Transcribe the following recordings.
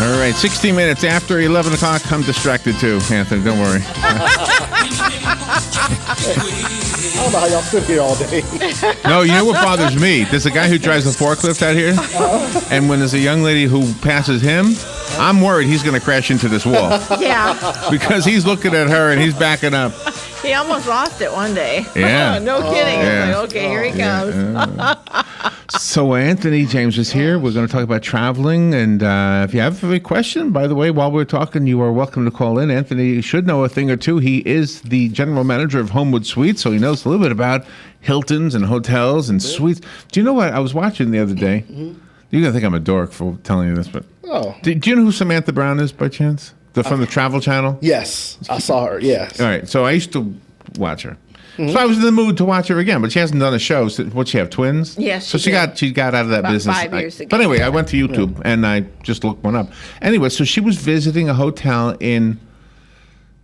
All right, 16 minutes after 11 o'clock. I'm distracted too, Anthony. Don't worry. I don't know how y'all sit here all day. No, you know what bothers me? There's a guy who drives a forklift out here, and when there's a young lady who passes him, I'm worried he's going to crash into this wall. Yeah. Because he's looking at her and he's backing up. He almost lost it one day. Yeah. No kidding. Yeah. It's like, okay, here he comes. So Anthony James is here. We're going to talk about traveling. And if you have a question, by the way, while we're talking, you are welcome to call in. Anthony should know a thing or two. He is the general manager of Homewood Suites, so he knows a little bit about Hiltons and hotels and suites. Do you know what I was watching the other day? Mm-hmm. You're going to think I'm a dork for telling you this, but do you know who Samantha Brown is by chance? From the Travel Channel? Yes, I saw her, yes. All right, so I used to watch her. Mm-hmm. So I was in the mood to watch her again, but she hasn't done a show. So, what, she have twins? Yes, so she got out of that about business 5 years ago. But anyway, I went to YouTube and I just looked one up. Anyway, so she was visiting a hotel in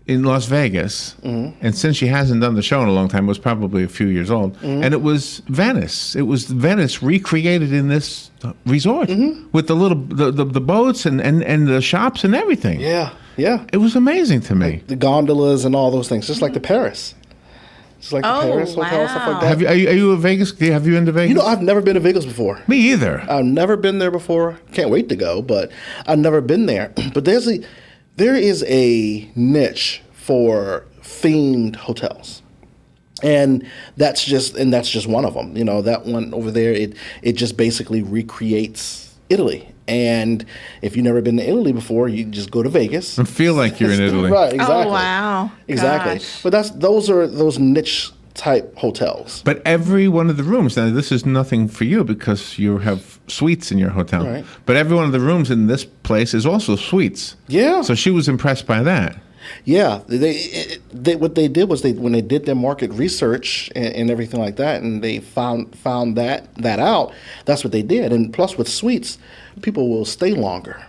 Las Vegas, and since she hasn't done the show in a long time, it was probably a few years old, and it was Venice. It was Venice recreated in this resort with the little the boats and the shops and everything. Yeah, yeah. It was amazing to me. Like the gondolas and all those things, just like the Paris. Just like the Paris hotel, stuff like that. Are you a Vegas? Have you been to Vegas? You know, I've never been to Vegas before. Me either. I've never been there before. Can't wait to go, but I've never been there. But there is a niche for themed hotels. And that's just one of them. You know, that one over there, it just basically recreates Italy. And if you've never been to Italy before, you just go to Vegas and feel like you're in Italy. Right, exactly. Oh, wow. Exactly. Gosh. But those are those niche type hotels. But every one of the rooms, now this is nothing for you because you have suites in your hotel. Right. But every one of the rooms in this place is also suites. Yeah. So she was impressed by that. Yeah, they what they did was when they did their market research and everything like that, and they found that out. That's what they did, and plus with suites, people will stay longer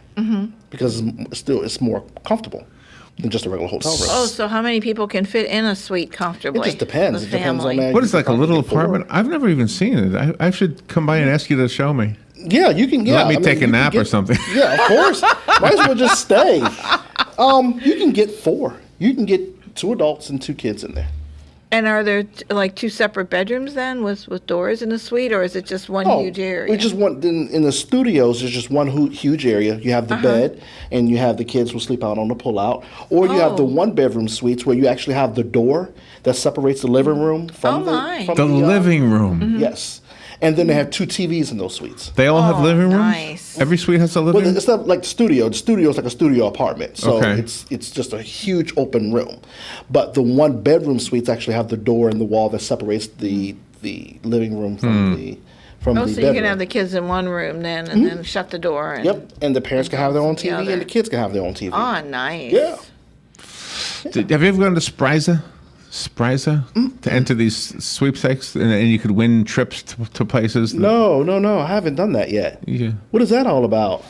because it's more comfortable than just a regular hotel room. Oh, so how many people can fit in a suite comfortably? It just depends. It depends on that. What is like a little apartment? I've never even seen it. I should come by and ask you to show me. Yeah, you can. Yeah, Let me take a nap or something. Yeah, of course. Might as well just stay. You can get 4. You can get 2 adults and 2 kids in there. And are there like 2 separate bedrooms then with doors in the suite, or is it just one huge area? We just want in the studios. There's just one huge area. You have the bed, and you have the kids will sleep out on the pull-out, or you have the 1-bedroom suites where you actually have the door that separates the living room from the living room. Yes. And then they have 2 TVs in those suites. They all have living rooms? Nice. Every suite has a living room? It's not like the studio. The studio is like a studio apartment. So Okay. it's just a huge open room. But the 1-bedroom suites actually have the door in the wall that separates the living room from the so bedroom. you can have the kids in one room then, and then shut the door. And Yep. And the parents can have their own TV, together. and the kids can have their own TV. Oh, nice. Yeah. Have you ever gone to Spryza to enter these sweepstakes and you could win trips to places? No. I haven't done that yet. Yeah. What is that all about?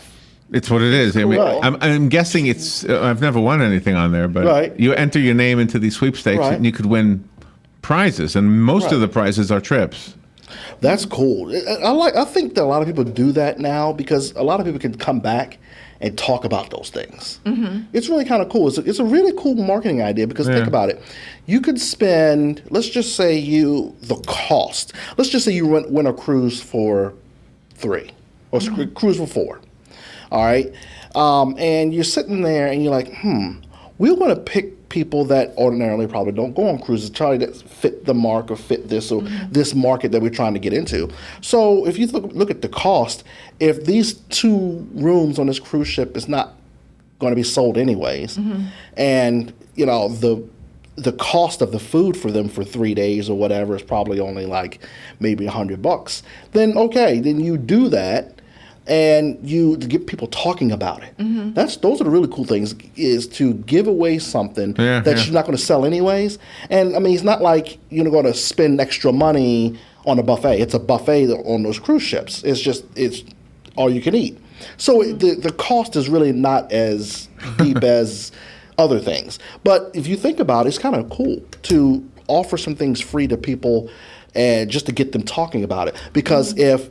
It's what it is. I mean, Right. I'm guessing it's. I've never won anything on there, but Right. you enter your name into these sweepstakes Right. and you could win prizes, and most of Right. the prizes are trips. That's cool. I think that a lot of people do that now because a lot of people can come back and talk about those things. It's really kind of cool. It's a really cool marketing idea because think about it. You could spend, let's just say the cost. Let's just say you win a cruise for 3 or cruise for 4. All right. And you're sitting there and you're like, we want to pick people that ordinarily probably don't go on cruises, try to fit the mark or fit this or this market that we're trying to get into. So if you look at the cost, if these 2 rooms on this cruise ship is not going to be sold anyways, and you know the cost of the food for them for 3 days or whatever is probably only like maybe $100, then okay, then you do that. And you to get people talking about it. Those are the really cool things, is to give away something that you're not going to sell anyways. And I mean, it's not like you're going to spend extra money on a buffet. It's a buffet on those cruise ships. It's all you can eat. So the cost is really not as deep as other things. But if you think about it, it's kind of cool to offer some things free to people and just to get them talking about it. Because if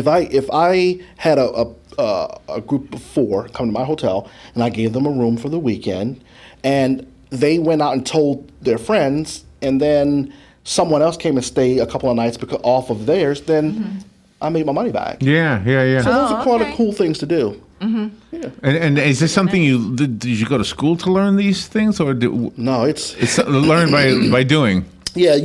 I had a group of 4 come to my hotel and I gave them a room for the weekend and they went out and told their friends and then someone else came and stayed a couple of nights off of theirs, then I made my money back. Yeah, yeah, yeah. So those are kind okay. of cool things to do. And is this something did you go to school to learn these things, or No, it's it's learned by doing? yeah,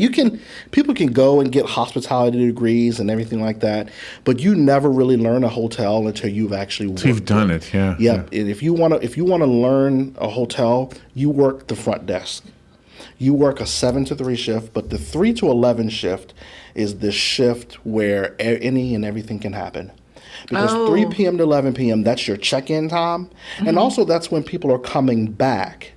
people can go and get hospitality degrees and everything like that, but you never really learn a hotel until you've actually worked You've done it, yeah. Yep. And if you want to learn a hotel, you work the front desk. You work a 7 to 3 shift, but the 3 to 11 shift is the shift where any and everything can happen. Because 3 p.m. to 11 p.m., that's your check-in time. And also that's when people are coming back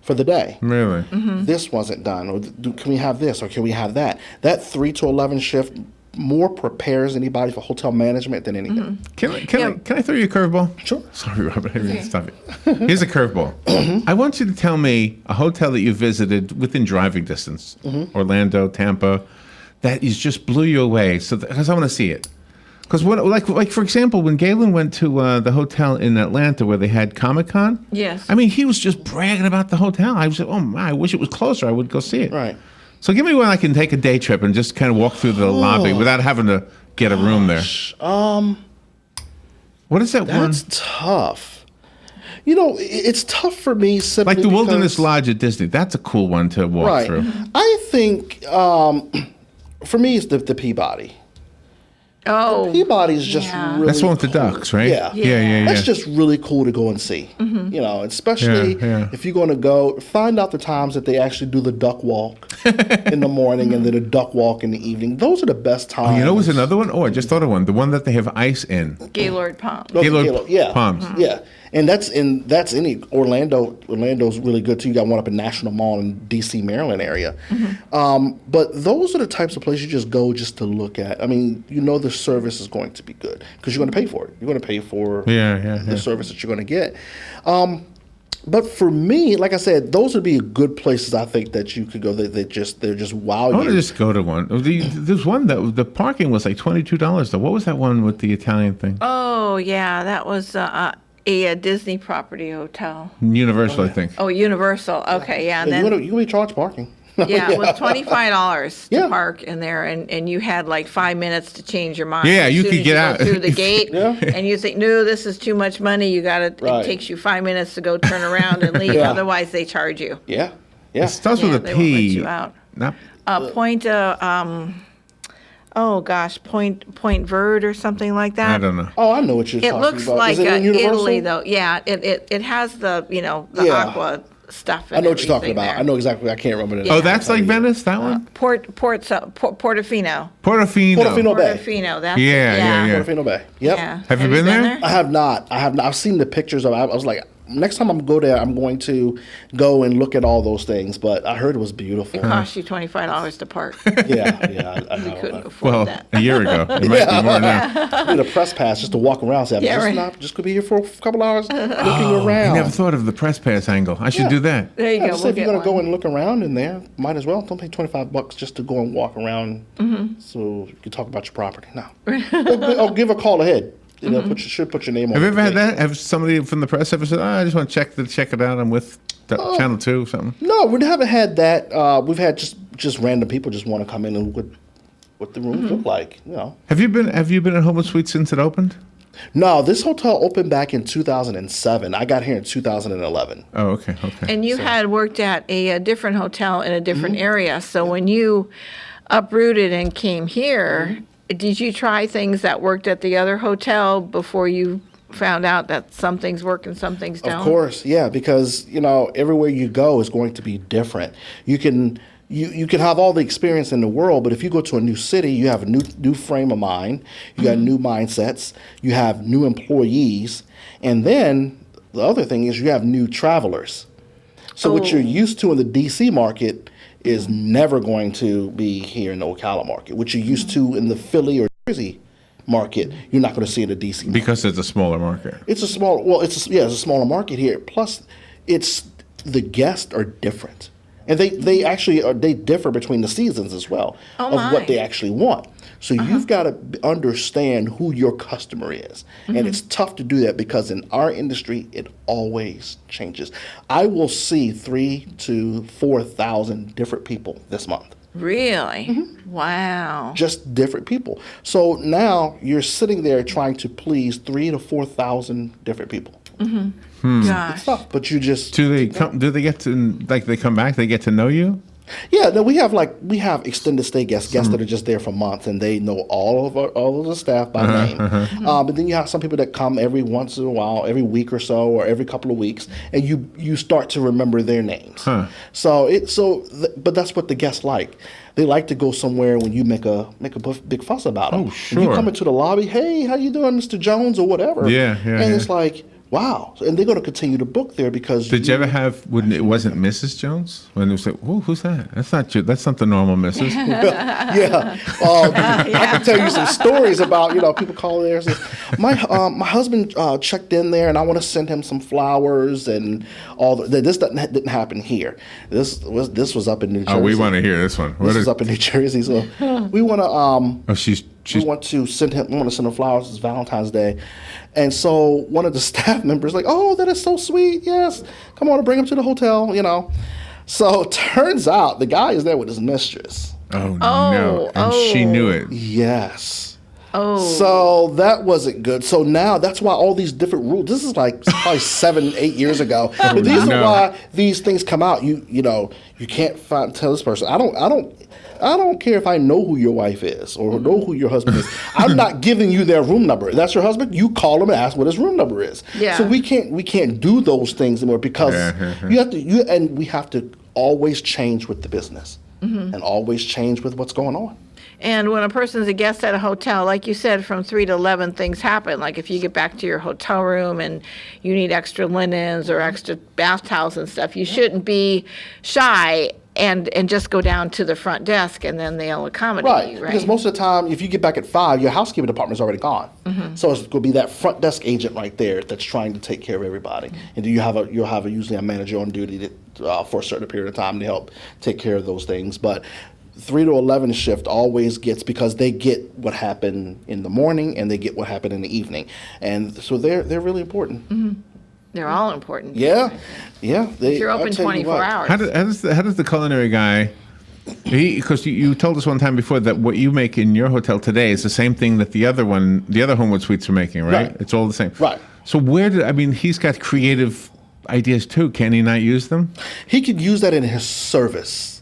for the day. Really? This wasn't done. Or can we have this? Or can we have that? That 3 to 11 shift more prepares anybody for hotel management than anything. Can I throw you a curveball? Sure. Sorry, Robert. I didn't stop you. Here's a curveball. I want you to tell me a hotel that you visited within driving distance, Orlando, Tampa, that is just blew you away. So because I want to see it. Because like for example, when Galen went to the hotel in Atlanta where they had Comic-Con, Yes. I mean, he was just bragging about the hotel. I was like, oh my, I wish it was closer. I would go see it. Right. So give me one I can take a day trip and just kind of walk through the lobby without having to get a room there. What is that one? That's tough. You know, it's tough for me simply Like the Wilderness because- Lodge at Disney. That's a cool one to walk Right. through. I think for me it's the Peabody. Oh, Peabody's just yeah. really That's the one with the cool. ducks, right? Yeah. Yeah. That's just really cool to go and see. You know, especially Yeah. if you're going to go, find out the times that they actually do the duck walk in the morning and then a duck walk in the evening. Those are the best times. You know, what's another one? Oh, I just thought of one. The one that they have ice in. Gaylord Palm. Those are Gaylord yeah. Palms. Yeah. And that's in Orlando. Orlando's really good too. You got one up in National Mall in DC, Maryland area. But those are the types of places you just go just to look at. I mean, you know the service is going to be good because you're going to pay for it. You're going to pay for the service that you're going to get. But for me, like I said, those would be good places I think that you could go. They're just wow I want to you. just go to one. There's one that the parking was like $22 though. What was that one with the Italian thing? Oh, yeah, that was a Disney property hotel. Universal, I think. Oh, Universal. Okay, yeah, and Yeah, then you going to be charged parking. yeah, it was $25 to Yeah. park in there, and you had like 5 minutes to change your mind. Yeah, As you soon could as get go out. through the gate, Yeah. and you think, no, this is too much money. You got to. Right. It takes you 5 minutes to go turn around and leave. Yeah. Otherwise, they charge you. Yeah. It starts Yeah, with a they won't let P. you out. Not Point oh gosh, Point Verde or something like that. I don't know. Oh, I know what you're It talking looks about. like Is it in Universal? Italy, though. Yeah, it has the the Yeah. aqua stuff. I And know what you're talking everything about. there. I know exactly. I can't remember the Yeah. Oh, that's like Venice, that one? Portofino. Portofino. Portofino Bay. Portofino. That's Yeah, yeah. Portofino Bay. Yep. Yeah. Have you been there? I have not. I've seen the pictures of it. I was like, next time I'm go there, I'm going to go and look at all those things. But I heard it was beautiful. It costs you $25 to park. yeah, I know. Couldn't afford Well, that. a year ago. It might be more now. I need a press pass just to walk around. Say, I'm Yeah, just right. not just gonna be here for a couple hours looking I around. never thought of the press pass angle. I should Yeah. do that. There you Yeah, go. just We'll if you're get gonna go one. and look around in there, might as well. Don't pay $25 just to go and walk around, so you can talk about your property. No, or give a call ahead. You know, should put your name on. Have you it. ever had that? Have somebody from the press ever said, I just want to check it out. I'm with Channel 2 or something? No, we haven't had that. We've had just random people just want to come in and look what the rooms look like. You know. Have you been at Homewood Suites since it opened? No, this hotel opened back in 2007. I got here in 2011. Oh, okay. And you had worked at a different hotel in a different Mm-hmm. area. So when you uprooted and came here, Mm-hmm. did you try things that worked at the other hotel before you found out that some things work and some things don't? Of course, yeah, because everywhere you go is going to be different. You can have all the experience in the world, but if you go to a new city, you have a new frame of mind, you got new mindsets, you have new employees, and then the other thing is you have new travelers. So what you're used to in the DC market is never going to be here in the Ocala market. What you're used to in the Philly or Jersey market, you're not going to see in the DC market. Because it's a smaller market. It's a smaller market here. Plus, the guests are different. And they actually they differ between the seasons as well of my. what they actually want. So you've got to understand who your customer is. And it's tough to do that because in our industry, it always changes. I will see 3,000 to 4,000 different people this month. Really? Wow. Just different people. So now you're sitting there trying to please 3,000 to 4,000 different people. Gosh. It's tough, but you just Do they come? Do they get to like they come back? They get to know you? Yeah, no, we have extended stay guests that are just there for months, and they know all of the staff by name. But then you have some people that come every once in a while, every week or so, or every couple of weeks, and you start to remember their names. But that's what the guests like. They like to go somewhere when you make a big fuss about them. Oh, sure. When you come into the lobby, hey, how you doing, Mr. Jones, or whatever. Yeah, And it's like, wow, and they're going to continue to book there because. Did you ever have when it wasn't Mrs. Jones? When it was like, "Whoa, who's that? That's not you. That's not the normal Mrs." Yeah, I can tell you some stories about people calling there and say, my husband checked in there and I want to send him some flowers and all that. This didn't happen here. This was up in New Jersey. Oh, we want to hear this one. This is up in New Jersey, so we want to. Oh, she's. We want to send him flowers. It's Valentine's Day, and so one of the staff members like, "Oh, that is so sweet. Yes, come on, bring him to the hotel." So turns out the guy is there with his mistress. Oh no! And she knew it. Yes. Oh. So that wasn't good. So now that's why all these different rules. This is like probably 7-8 years ago. But these are why these things come out. You can't tell this person. I don't care if I know who your wife is or know who your husband is. I'm not giving you their room number. That's your husband. You call him and ask what his room number is. Yeah. So we can't do those things anymore because we have to always change with the business and always change with what's going on. And when a person's a guest at a hotel, like you said, from 3 to 11, things happen. Like if you get back to your hotel room and you need extra linens or extra bath towels and stuff, you shouldn't be shy and just go down to the front desk and then they'll accommodate you, right? Because most of the time, if you get back at 5, your housekeeping department's already gone. So it's going to be that front desk agent right there that's trying to take care of everybody. And you'll have usually a manager on duty for a certain period of time to help take care of those things. But 3 to 11 shift always gets, because they get what happened in the morning and they get what happened in the evening, and so they're really important. They're all important. Yeah. You're open 24 hours. How does the culinary guy? Because you told us one time before that what you make in your hotel today is the same thing that the other Homewood Suites are making, right? It's all the same. Right. So he's got creative ideas too. Can he not use them? He could use that in his service.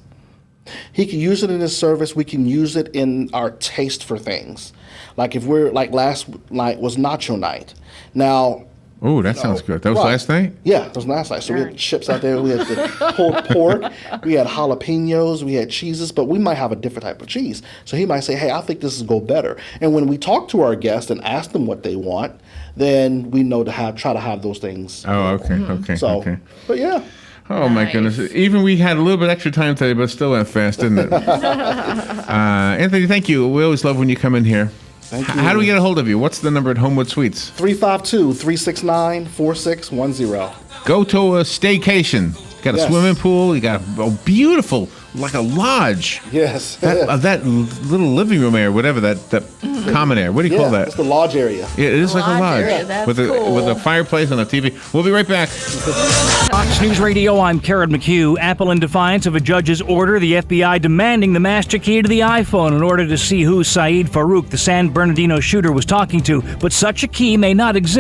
He can use it in his service. We can use it in our taste for things. Like if we're like last night was nacho night. Now. Oh, that sounds good. That was last night? Yeah, that was last night. So we had chips out there. We had the pulled pork. We had jalapenos. We had cheeses. But we might have a different type of cheese. So he might say, hey, I think this will go better. And when we talk to our guests and ask them what they want, then we know to try to have those things. Oh, okay. So, but yeah. Oh, my goodness. Even we had a little bit extra time today, but still went fast, didn't it? Anthony, thank you. We always love when you come in here. Thank you. How do we get a hold of you? What's the number at Homewood Suites? 352-369-4610. Go to a staycation. Got a swimming pool. You got a beautiful, like a lodge. Yes. That little living room area, whatever, that common area. What do you call that? It's the lodge area. Yeah, it is like a Lodge lodge. area, that's with cool. a fireplace and a TV. We'll be right back. Fox News Radio, I'm Karen McHugh. Apple in defiance of a judge's order, the FBI demanding the master key to the iPhone in order to see who Saeed Farouk, the San Bernardino shooter, was talking to. But such a key may not exist.